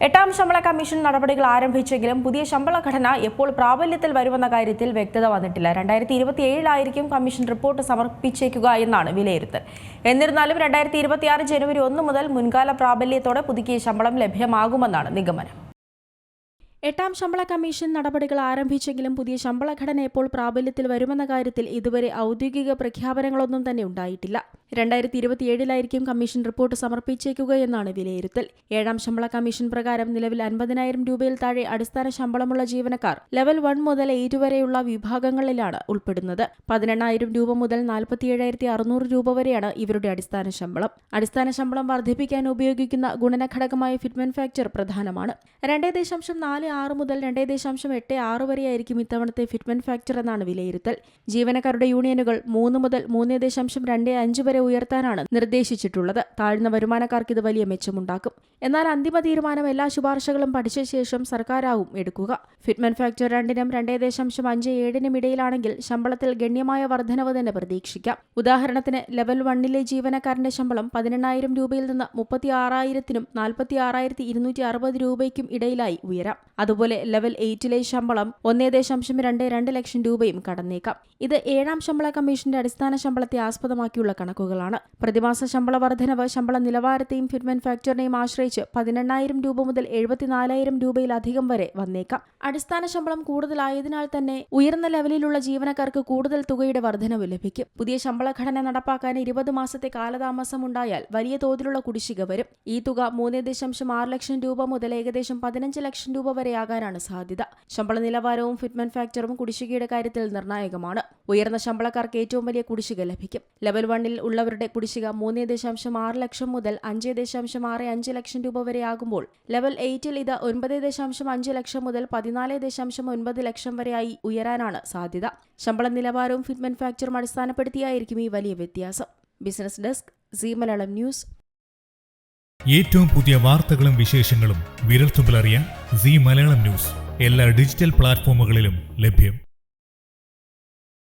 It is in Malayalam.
എട്ടാം ശമ്പള കമ്മീഷൻ നടപടികൾ ആരംഭിച്ചെങ്കിലും പുതിയ ശമ്പള ഘടന എപ്പോൾ പ്രാബല്യത്തിൽ വരുമെന്ന കാര്യത്തിൽ വ്യക്തത വന്നിട്ടില്ല. 2027 കമ്മീഷൻ റിപ്പോർട്ട് സമർപ്പിച്ചേക്കുക എന്നാണ് വിലയിരുത്തൽ. എന്നിരുന്നാലും 2026 ജനുവരി 1 മുതൽ മുൻകാല പ്രാബല്യത്തോടെ പുതുക്കിയ ശമ്പളം ലഭ്യമാകുമെന്നാണ് നിഗമനം. എട്ടാം ശമ്പള കമ്മീഷൻ നടപടികൾ ആരംഭിച്ചെങ്കിലും പുതിയ ശമ്പള ഘടന എപ്പോൾ പ്രാബല്യത്തിൽ വരുമെന്ന കാര്യത്തിൽ ഇതുവരെ ഔദ്യോഗിക പ്രഖ്യാപനങ്ങളൊന്നും തന്നെ ഉണ്ടായിട്ടില്ല. 2027 കമ്മീഷൻ റിപ്പോർട്ട് സമർപ്പിച്ചേക്കുകയെന്നാണ് വിലയിരുത്തൽ. ഏഴാം ശമ്പള കമ്മീഷൻ പ്രകാരം നിലവിൽ 50,000 രൂപയിൽ താഴെ അടിസ്ഥാന ശമ്പളമുള്ള ജീവനക്കാർ ലെവൽ 1 മുതൽ 8 വരെയുള്ള വിഭാഗങ്ങളിലാണ് ഉൾപ്പെടുന്നത്. 18,000 രൂപ മുതൽ 47,600 രൂപ വരെയാണ് ഇവരുടെ അടിസ്ഥാന ശമ്പളം. അടിസ്ഥാന ശമ്പളം വർദ്ധിപ്പിക്കാൻ ഉപയോഗിക്കുന്ന ഗുണനഘടകമായ ഫിറ്റ്മെന്റ് ഫാക്ടർ പ്രധാനമാണ്. 2.46 മുതൽ 2.86 വരെയായിരിക്കും ഇത്തവണത്തെ ഫിറ്റ്മെന്റ് ഫാക്ടർ എന്നാണ് വിലയിരുത്തൽ. ജീവനക്കാരുടെ യൂണിയനുകൾ 3 മുതൽ 3.25 വരെ ഉയർത്താനാണ് നിർദ്ദേശിച്ചിട്ടുള്ളത്. താഴ്ന്ന വരുമാനക്കാർക്ക് ഇത് വലിയ മെച്ചമുണ്ടാക്കും. എന്നാൽ അന്തിമ തീരുമാനം എല്ലാ ശുപാർശകളും പഠിച്ച ശേഷം സർക്കാരാവും എടുക്കുക. ഫിറ്റ്മെന്റ് ഫാക്ടർ 2നും 2.57നും ഇടയിലാണെങ്കിൽ ശമ്പളത്തിൽ ഗണ്യമായ വർധനവ് തന്നെ പ്രതീക്ഷിക്കാം. ഉദാഹരണത്തിന് ലെവൽ 1ലെ ജീവനക്കാരന്റെ ശമ്പളം 18,000 രൂപയിൽ നിന്ന് 36,000നും 46,260 രൂപയ്ക്കും ഇടയിലായി ഉയരാം. അതുപോലെ ലെവൽ 8ലെ ശമ്പളം 1.22 ലക്ഷം രൂപയും കടന്നേക്കാം. ഇത് ഏഴാം ശമ്പള കമ്മീഷന്റെ അടിസ്ഥാന ശമ്പളത്തെ ആസ്പദമാക്കിയുള്ള കണക്കുകളാണ്. പ്രതിമാസ ശമ്പള വർധനവ് ശമ്പള നിലവാരത്തെയും ഫിറ്റ്മെന്റ് ഫാക്ടറിനെയും ആശ്രയിച്ച് 18,000 രൂപ മുതൽ 74,000 രൂപയിലധികം വരെ വന്നേക്കാം. അടിസ്ഥാന ശമ്പളം കൂടുതലായതിനാൽ തന്നെ ഉയർന്ന ലെവലിലുള്ള ജീവനക്കാർക്ക് കൂടുതൽ തുകയുടെ വർധനവ് ലഭിക്കും. പുതിയ ശമ്പള ഘടന നടപ്പാക്കാൻ 20 മാസത്തെ കാലതാമസം ഉണ്ടായാൽ വലിയ തോതിലുള്ള കുടിശ്ശിക വരും. ഈ തുക 3.6 ലക്ഷം രൂപ മുതൽ ഏകദേശം 15 ലക്ഷം രൂപ വരെയാകാനാണ് സാധ്യത. ശമ്പള നിലവാരവും ഫിറ്റ്മെന്റ് ഫാക്ടറും കുടിശ്ശികയുടെ കാര്യത്തിൽ നിർണായകമാണ്. ഉയർന്ന ശമ്പളക്കാർക്ക് ഏറ്റവും വലിയ കുടിശ്ശിക ലഭിക്കും. ലെവൽ 1ൽ ഉള്ളവരുടെ കുടിശ്ശിക 3.6 ലക്ഷം മുതൽ 5.65 ലക്ഷം രൂപ വരെയാകുമ്പോൾ ലെവൽ 8ൽ ഇത് 9.5 ലക്ഷം മുതൽ 14.9 ലക്ഷം വരെയായി ഉയരാനാണ് സാധ്യത. ശമ്പള നിലവാരവും ഫിറ്റ്മെന്റ് ഫാക്ടറും അടിസ്ഥാനപ്പെടുത്തിയായിരിക്കും ഈ വലിയ വ്യത്യാസം. Business desk, Zee Malayalam news. ഏറ്റവും പുതിയ വാർത്തകളും വിശേഷങ്ങളും വിരൽത്തുമ്പിലറിയാൻ സീ മലയാളം ന്യൂസ് എല്ലാ ഡിജിറ്റൽ പ്ലാറ്റ്ഫോമുകളിലും ലഭ്യം.